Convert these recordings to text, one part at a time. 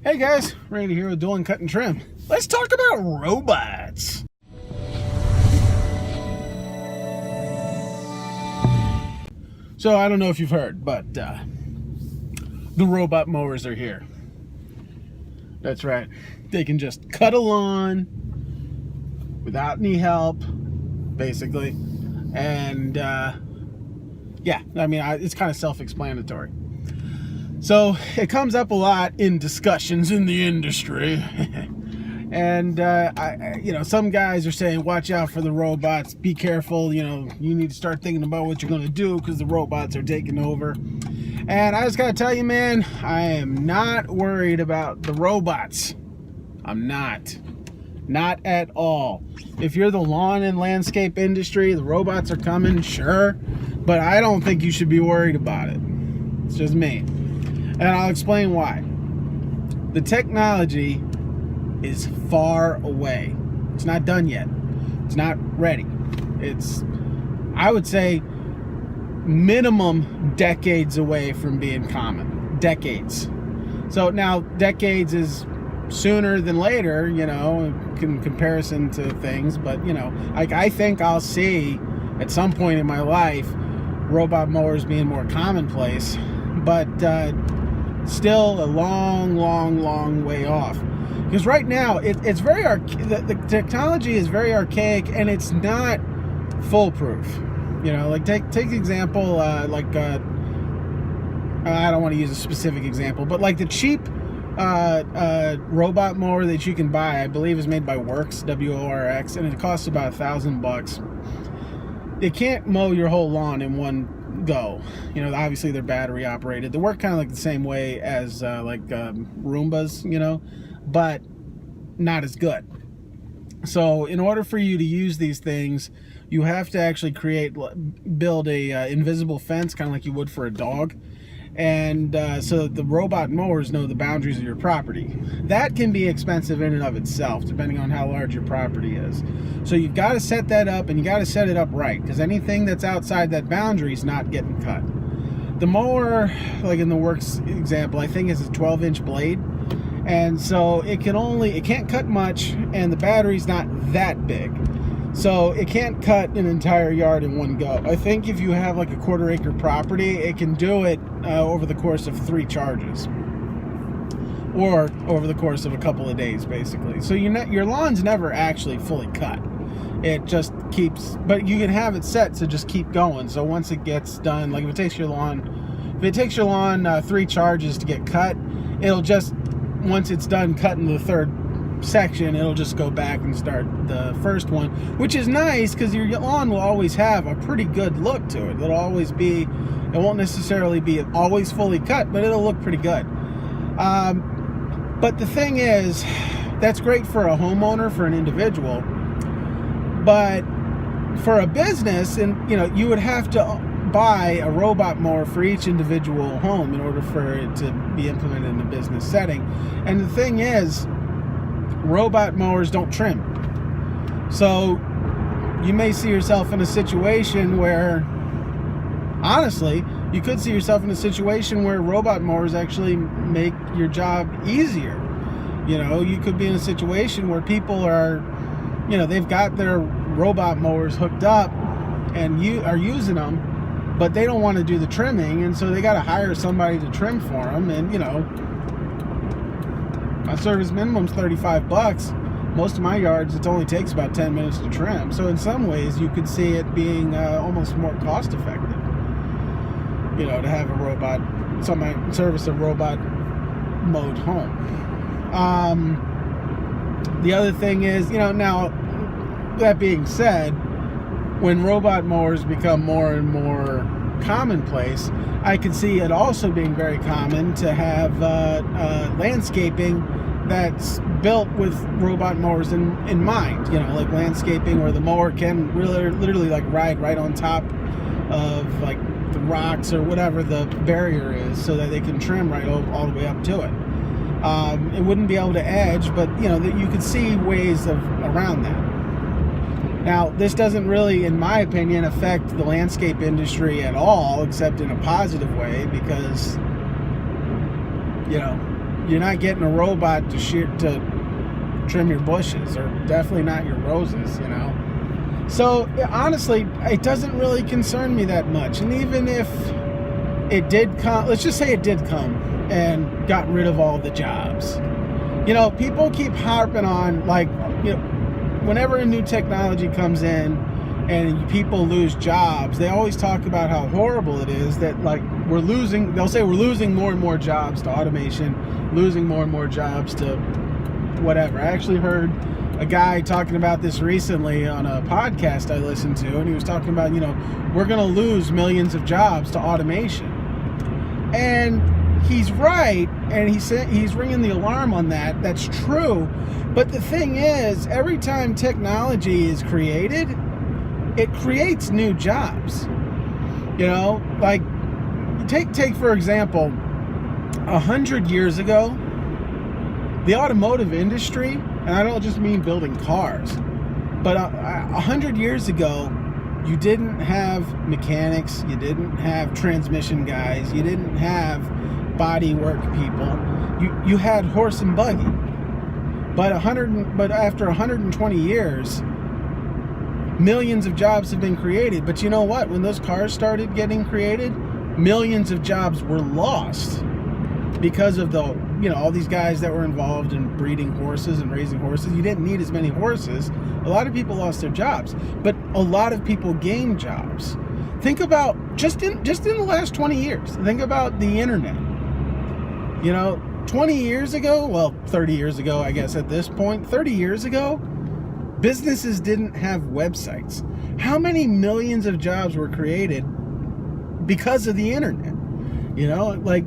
Hey guys, Randy here with Dulin Cut Trim. Let's talk about robots. So I don't know if you've heard, but the robot mowers are here. That's right. They can just cut a lawn without any help, basically. And yeah, I mean, it's kind of self-explanatory. So it comes up a lot in discussions in the industry. And some guys are saying, watch out for the robots, be careful, you need to start thinking about what you're going to do because the robots are taking over. And I just got to tell you, man, I am not worried about the robots. I'm not at all. If you're the lawn and landscape industry, the robots are coming, sure, but I don't think you should be worried about it. It's just me. And I'll explain why. The technology is far away. It's not done yet. It's not ready. It's, I would say, minimum decades away from being common. Decades. So now, decades is sooner than later, in comparison to things. But, I think I'll see at some point in my life robot mowers being more commonplace. But still a long way off, because right now it's very the technology is very archaic and it's not foolproof. Take the example, I don't want to use a specific example, but like the cheap robot mower that you can buy, I believe is made by Works, WORX, and it costs about $1,000. It can't mow your whole lawn in one go. Obviously they're battery operated. They work kind of like the same way as Roombas, but not as good. So in order for you to use these things, you have to actually build a invisible fence, kind of like you would for a dog, and so that the robot mowers know the boundaries of your property. That can be expensive in and of itself, depending on how large your property is. So you've got to set that up, and you got to set it up right, because anything that's outside that boundary is not getting cut. The mower, like in the Works example, I think is a 12-inch blade, and so it can't cut much, and the battery's not that big. So it can't cut an entire yard in one go. I think if you have like a quarter-acre property, it can do it over the course of 3 charges, or over the course of a couple of days, basically. So your lawn's never actually fully cut. It just keeps, but you can have it set to just keep going. So once it gets done, like if it takes your lawn 3 charges to get cut, it'll just, once it's done cutting the third section, it'll just go back and start the first one, which is nice because your lawn will always have a pretty good look to it. It won't necessarily be always fully cut, but it'll look pretty good. But the thing is, that's great for a homeowner, for an individual, but for a business, and you would have to buy a robot mower for each individual home in order for it to be implemented in a business setting. And the thing is, robot mowers don't trim. So you may see yourself in a situation where, honestly, you could see yourself in a situation where robot mowers actually make your job easier. You could be in a situation where people are, they've got their robot mowers hooked up and you are using them, but they don't want to do the trimming, and so they got to hire somebody to trim for them. And my service minimum's $35. Most of my yards, it only takes about 10 minutes to trim. So in some ways, you could see it being almost more cost effective, to have a robot, service a robot mowed home. The other thing is, now that being said, when robot mowers become more and more commonplace, I could see it also being very common to have landscaping that's built with robot mowers in mind. Like landscaping where the mower can literally like ride right on top of like the rocks or whatever the barrier is, so that they can trim right all the way up to it. It wouldn't be able to edge, but that you could see ways around that. Now, this doesn't really, in my opinion, affect the landscape industry at all, except in a positive way, because, you're not getting a robot to trim your bushes, or definitely not your roses, you know. So honestly, it doesn't really concern me that much. And even if it did come, let's just say it did come and got rid of all the jobs. You know, people keep harping on, like, you know, whenever a new technology comes in and people lose jobs, they always talk about how horrible it is that, like, they'll say we're losing more and more jobs to automation, losing more and more jobs to whatever. I actually heard a guy talking about this recently on a podcast I listened to, and he was talking about, you know, we're going to lose millions of jobs to automation. And he's right, and he's ringing the alarm on that. That's true. But the thing is, every time technology is created, it creates new jobs. You know, like, take for example, 100 years ago, the automotive industry, and I don't just mean building cars, but 100 years ago, you didn't have mechanics, you didn't have transmission guys, you didn't have body work people. You had horse and buggy. But after 120 years, millions of jobs have been created. But you know what? When those cars started getting created, millions of jobs were lost because of all these guys that were involved in breeding horses and raising horses. You didn't need as many horses. A lot of people lost their jobs, but a lot of people gained jobs. Think about just in the last 20 years. Think about the internet. You know, 20 years ago, well, 30 years ago, I guess at this point, 30 years ago, businesses didn't have websites. How many millions of jobs were created because of the internet? You know, like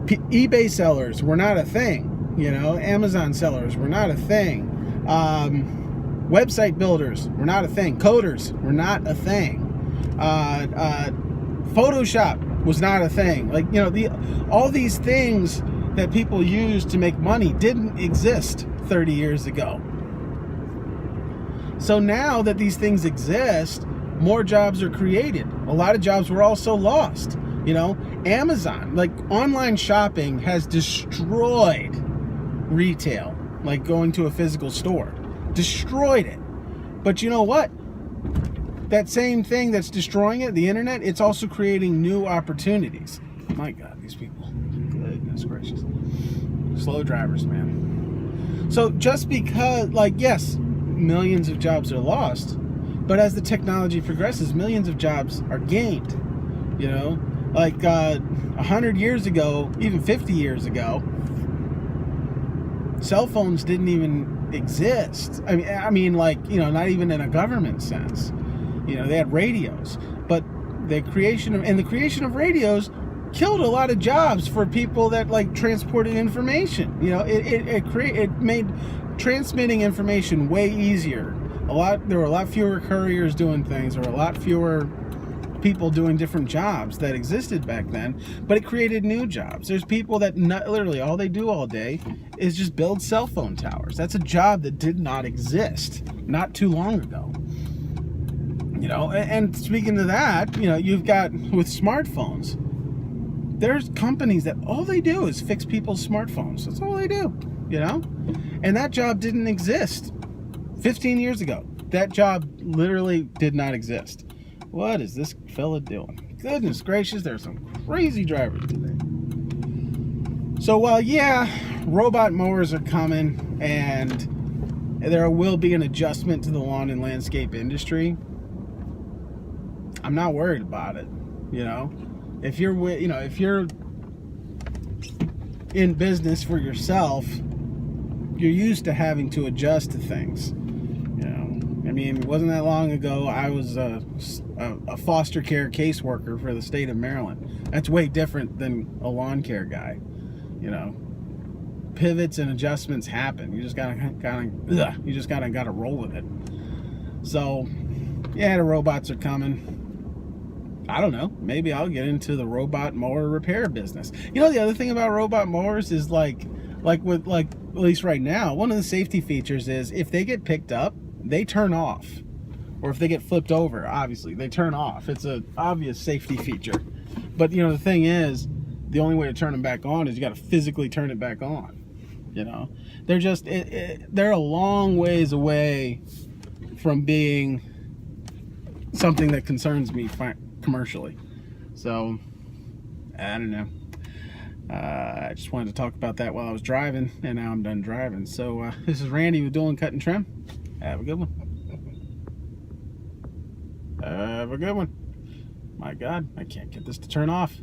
eBay sellers were not a thing. You know, Amazon sellers were not a thing. Website builders were not a thing. Coders were not a thing. Photoshop was not a thing. Like, you know, all these things that people use to make money didn't exist 30 years ago. So now that these things exist, more jobs are created. A lot of jobs were also lost. You know, Amazon, like, online shopping has destroyed retail, like going to a physical store. Destroyed it. But you know what? That same thing that's destroying it, the internet, it's also creating new opportunities. My God, these people. Goodness gracious. Slow drivers, man. So just because, like, yes, millions of jobs are lost, but as the technology progresses, millions of jobs are gained. You know, like 100 years ago, even 50 years ago, cell phones didn't even exist. I mean, like, you know, not even in a government sense. You know, they had radios, but the creation of radios killed a lot of jobs for people that, like, transported information. You know, it made transmitting information way easier. There were a lot fewer couriers doing things. There were a lot fewer people doing different jobs that existed back then, but it created new jobs. There's people that literally all they do all day is just build cell phone towers. That's a job that did not exist not too long ago. You know, and speaking of that, you know, you've got with smartphones, there's companies that all they do is fix people's smartphones. That's all they do, you know? And that job didn't exist 15 years ago. That job literally did not exist. What is this fella doing? Goodness gracious, there's some crazy drivers today. So while, yeah, robot mowers are coming and there will be an adjustment to the lawn and landscape industry, I'm not worried about it. You know, if you're in business for yourself, you're used to having to adjust to things. You know, I mean, it wasn't that long ago I was a foster care caseworker for the state of Maryland. That's way different than a lawn care guy. You know, pivots and adjustments happen. You just gotta roll with it. So, yeah, the robots are coming. I don't know. Maybe I'll get into the robot mower repair business. You know, the other thing about robot mowers is like at least right now, one of the safety features is if they get picked up, they turn off. Or if they get flipped over, obviously, they turn off. It's an obvious safety feature. But, you know, the thing is, the only way to turn them back on is you got to physically turn it back on. You know, they're just they're a long ways away from being something that concerns me commercially. So I don't know. I just wanted to talk about that while I was driving, and now I'm done driving. So this is Randy with Dulin Cut Trim. Have a good one. Have a good one. My God, I can't get this to turn off.